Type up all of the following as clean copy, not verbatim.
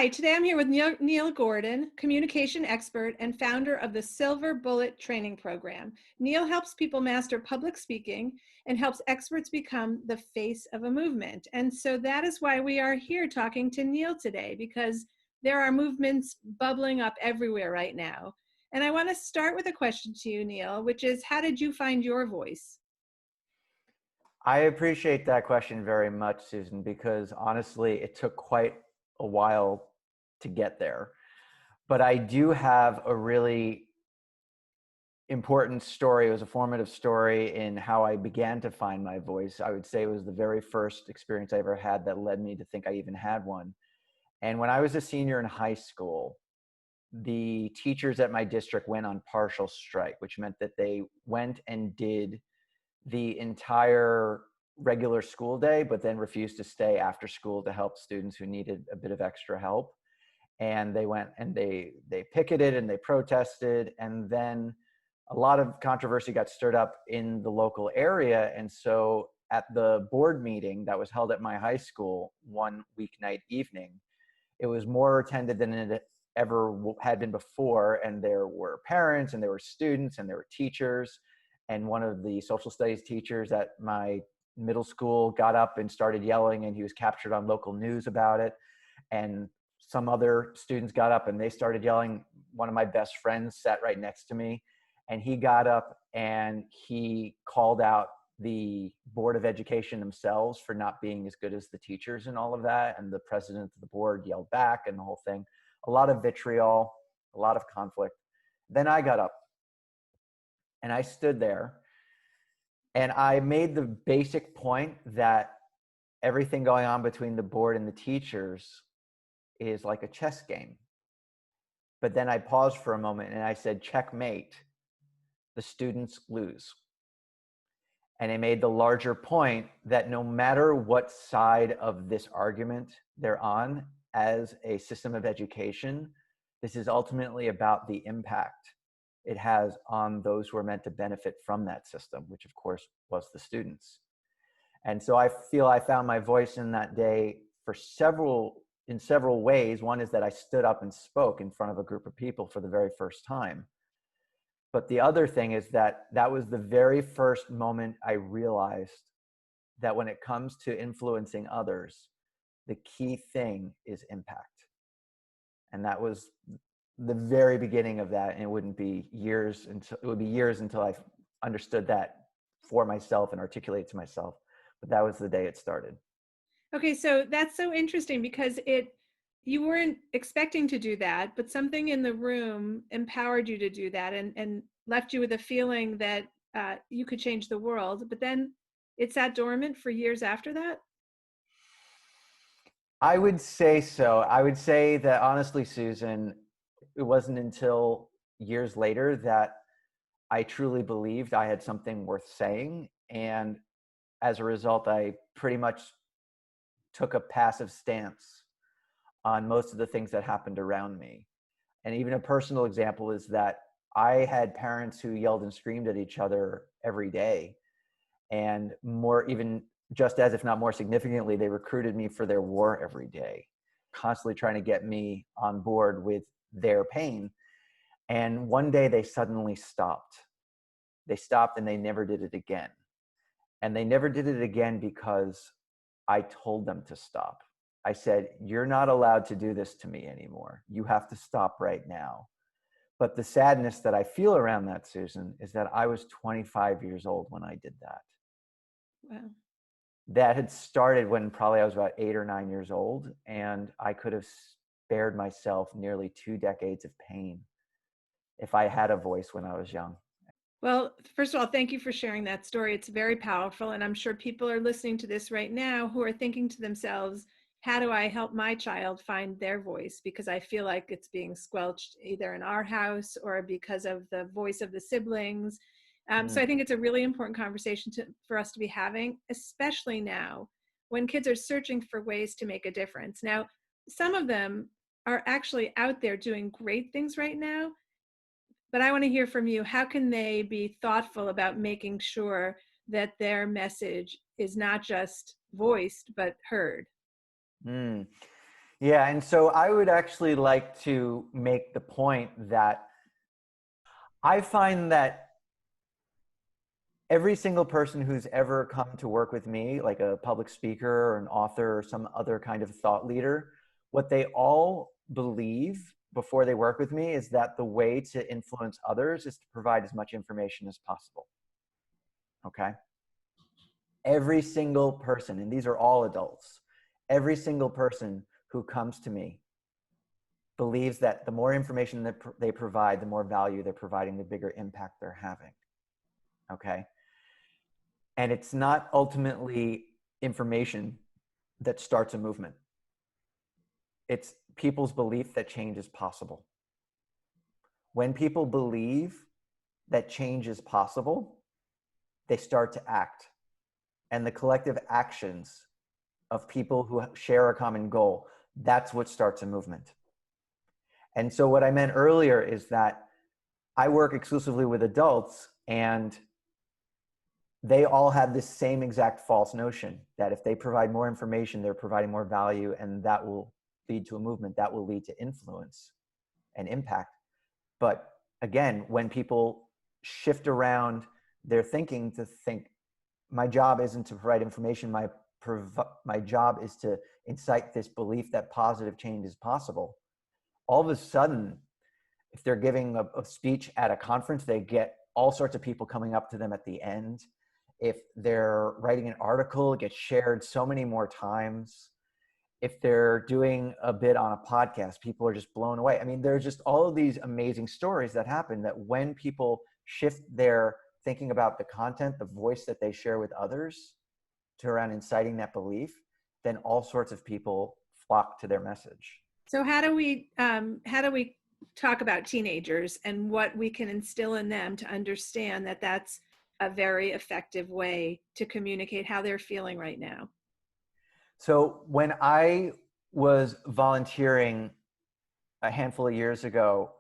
Hi, today I'm here with Neil Gordon, communication expert and founder of the Silver Bullet Training Program. Neil helps people master public speaking and helps experts become the face of a movement. And so that is why we are here talking to Neil today, because there are movements bubbling up everywhere right now. And I want to start with a question to you, Neil, which is, how did you find your voice? I appreciate that question very much, Susan, because honestly, it took quite a while to get there. But I do have a really important story. It was a formative story in how I began to find my voice. I would say it was the very first experience I ever had that led me to think I even had one. And when I was a senior in high school, the teachers at my district went on partial strike, which meant that they went and did the entire regular school day, but then refused to stay after school to help students who needed a bit of extra help. And they went and they picketed and they protested, and then a lot of controversy got stirred up in the local area. And so at the board meeting that was held at my high school one weeknight evening, it was more attended than it ever had been before. And there were parents and there were students and there were teachers. And one of the social studies teachers at my middle school got up and started yelling, and he was captured on local news about it. And some other students got up and they started yelling. One of my best friends sat right next to me, and he got up and he called out the Board of Education themselves for not being as good as the teachers and all of that. And the president of the board yelled back and the whole thing. A lot of vitriol, a lot of conflict. Then I got up and I stood there and I made the basic point that everything going on between the board and the teachers is like a chess game. But then I paused for a moment and I said, checkmate, the students lose. And I made the larger point that no matter what side of this argument they're on as a system of education, this is ultimately about the impact it has on those who are meant to benefit from that system, which of course was the students. And so I feel I found my voice in that day in several ways. One is that I stood up and spoke in front of a group of people for the very first time. But the other thing is that that was the very first moment I realized that when it comes to influencing others, the key thing is impact. And that was the very beginning of that. And it would be years until I understood that for myself and articulated to myself. But that was the day it started. Okay, so that's so interesting because you weren't expecting to do that, but something in the room empowered you to do that and left you with a feeling that you could change the world. But then it sat dormant for years after that. I would say so. I would say that honestly, Susan, it wasn't until years later that I truly believed I had something worth saying. And as a result, I pretty much took a passive stance on most of the things that happened around me. And even a personal example is that I had parents who yelled and screamed at each other every day. And more, even just as if not more significantly, they recruited me for their war every day, constantly trying to get me on board with their pain. And one day they suddenly stopped. They stopped and they never did it again. And they never did it again because I told them to stop. I said, you're not allowed to do this to me anymore. You have to stop right now. But the sadness that I feel around that, Susan, is that I was 25 years old when I did that. Wow. That had started when probably I was about 8 or 9 years old, and I could have spared myself nearly 2 decades of pain if I had a voice when I was young. Well, first of all, thank you for sharing that story. It's very powerful. And I'm sure people are listening to this right now who are thinking to themselves, how do I help my child find their voice? Because I feel like it's being squelched either in our house or because of the voice of the siblings. So I think it's a really important conversation for us to be having, especially now when kids are searching for ways to make a difference. Now, some of them are actually out there doing great things right now, but I want to hear from you. How can they be thoughtful about making sure that their message is not just voiced, but heard? Mm. Yeah, and so I would actually like to make the point that I find that every single person who's ever come to work with me, like a public speaker or an author or some other kind of thought leader, what they all believe before they work with me is that the way to influence others is to provide as much information as possible. Okay? Every single person, and these are all adults, every single person who comes to me believes that the more information that they provide, the more value they're providing, the bigger impact they're having. Okay? And it's not ultimately information that starts a movement. It's people's belief that change is possible. When people believe that change is possible, they start to act. And the collective actions of people who share a common goal, that's what starts a movement. And so what I meant earlier is that I work exclusively with adults, and they all have this same exact false notion that if they provide more information, they're providing more value, and that will lead to a movement, that will lead to influence and impact. But again, when people shift around their thinking to think, my job isn't to provide information, my job is to incite this belief that positive change is possible. All of a sudden, if they're giving a speech at a conference, they get all sorts of people coming up to them at the end. If they're writing an article, it gets shared so many more times. If they're doing a bit on a podcast, people are just blown away. I mean, there's just all of these amazing stories that happen that when people shift their thinking about the content, the voice that they share with others to around inciting that belief, then all sorts of people flock to their message. So how do we talk about teenagers and what we can instill in them to understand that that's a very effective way to communicate how they're feeling right now? So when I was volunteering a handful of years ago,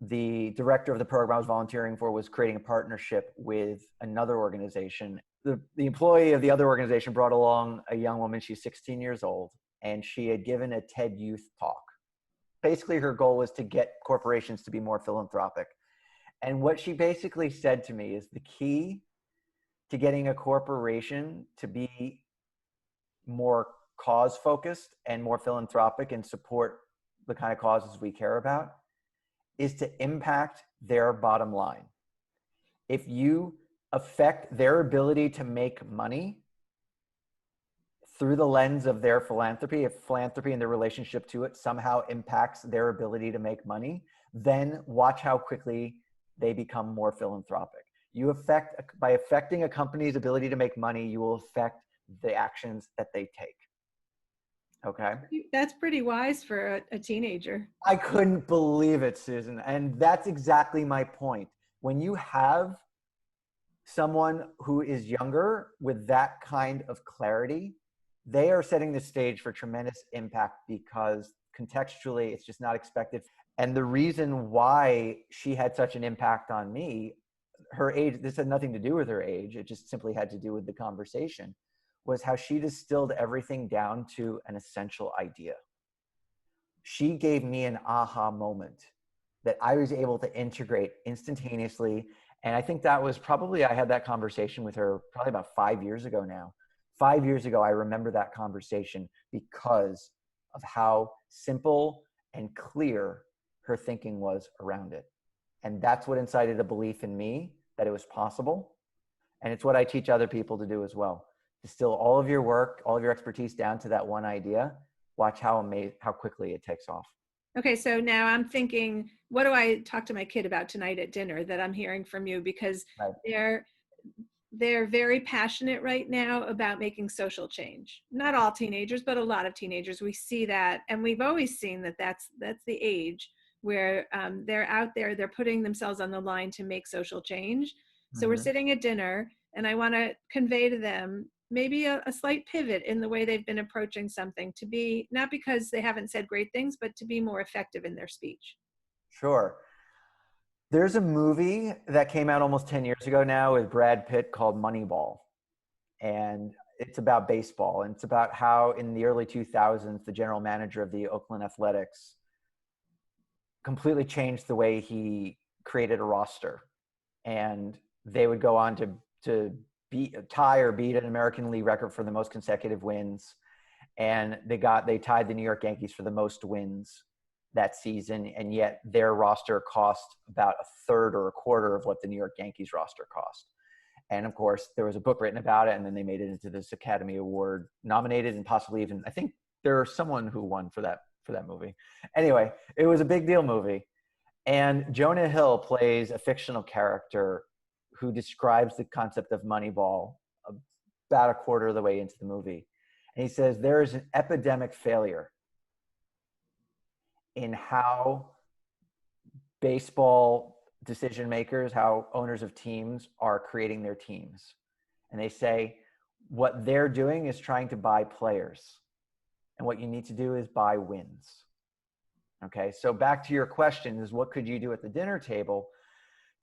the director of the program I was volunteering for was creating a partnership with another organization. The employee of the other organization brought along a young woman. She's 16 years old, and she had given a TED Youth talk. Basically, her goal was to get corporations to be more philanthropic. And what she basically said to me is the key to getting a corporation to be more cause focused and more philanthropic and support the kind of causes we care about is to impact their bottom line. If you affect their ability to make money through the lens of their philanthropy, if philanthropy and their relationship to it somehow impacts their ability to make money, then watch how quickly they become more philanthropic. By affecting a company's ability to make money, you will affect the actions that they take. Okay? That's pretty wise for a teenager. I couldn't believe it, Susan. And that's exactly my point. When you have someone who is younger with that kind of clarity, they are setting the stage for tremendous impact because contextually it's just not expected. And the reason why she had such an impact on me, her age, this had nothing to do with her age, it just simply had to do with the conversation, was how she distilled everything down to an essential idea. She gave me an aha moment that I was able to integrate instantaneously. And I think that was probably, I had that conversation with her probably about 5 years ago now. 5 years ago, I remember that conversation because of how simple and clear her thinking was around it. And that's what incited a belief in me that it was possible. And it's what I teach other people to do as well. Distill all of your work, all of your expertise down to that one idea. Watch how quickly it takes off. Okay, so now I'm thinking, what do I talk to my kid about tonight at dinner that I'm hearing from you? Because Right. they're very passionate right now about making social change. Not all teenagers, but a lot of teenagers. We see that, and we've always seen that that's the age where they're out there, they're putting themselves on the line to make social change. So we're sitting at dinner, and I want to convey to them maybe a slight pivot in the way they've been approaching something, to be, not because they haven't said great things, but to be more effective in their speech. Sure. There's a movie that came out almost 10 years ago now with Brad Pitt called Moneyball. And it's about baseball, and it's about how in the early 2000s, the general manager of the Oakland Athletics completely changed the way he created a roster. And they would go on to tie or beat an American League record for the most consecutive wins. And they tied the New York Yankees for the most wins that season. And yet their roster cost about a third or a quarter of what the New York Yankees roster cost. And of course, there was a book written about it, and then they made it into this Academy Award nominated, and possibly even, I think there's someone who won for that movie. Anyway, it was a big deal movie. And Jonah Hill plays a fictional character who describes the concept of Moneyball about a quarter of the way into the movie. And he says there is an epidemic failure in how baseball decision makers, how owners of teams are creating their teams. And they say what they're doing is trying to buy players. And what you need to do is buy wins. Okay, so back to your question is what could you do at the dinner table?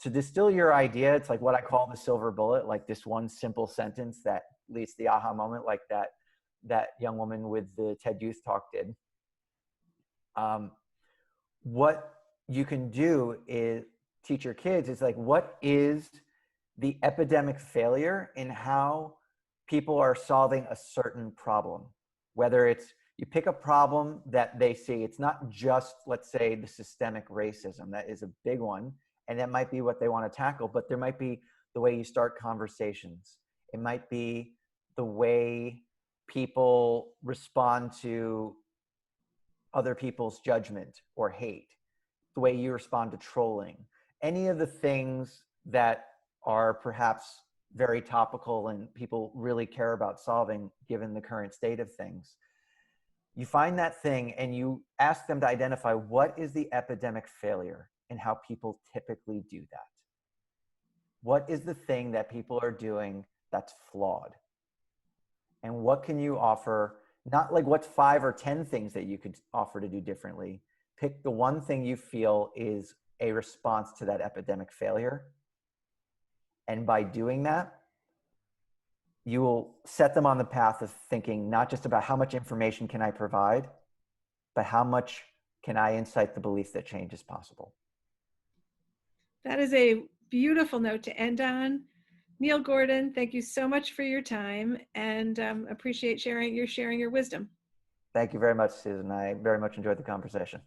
To distill your idea, it's like what I call the silver bullet, like this one simple sentence that leads to the aha moment, like that young woman with the TED Youth Talk did. What you can do is teach your kids is like, what is the epidemic failure in how people are solving a certain problem? Whether it's you pick a problem that they see, it's not just, let's say, the systemic racism. That is a big one, and that might be what they want to tackle, but there might be the way you start conversations. It might be the way people respond to other people's judgment or hate, the way you respond to trolling, any of the things that are perhaps very topical and people really care about solving given the current state of things. You find that thing and you ask them to identify what is the epidemic failure and how people typically do that. What is the thing that people are doing that's flawed? And what can you offer? Not like what's 5 or 10 things that you could offer to do differently. Pick the one thing you feel is a response to that epidemic failure. And by doing that, you will set them on the path of thinking not just about how much information can I provide, but how much can I incite the belief that change is possible. That is a beautiful note to end on. Neil Gordon, thank you so much for your time, and appreciate sharing your wisdom. Thank you very much, Susan. I very much enjoyed the conversation.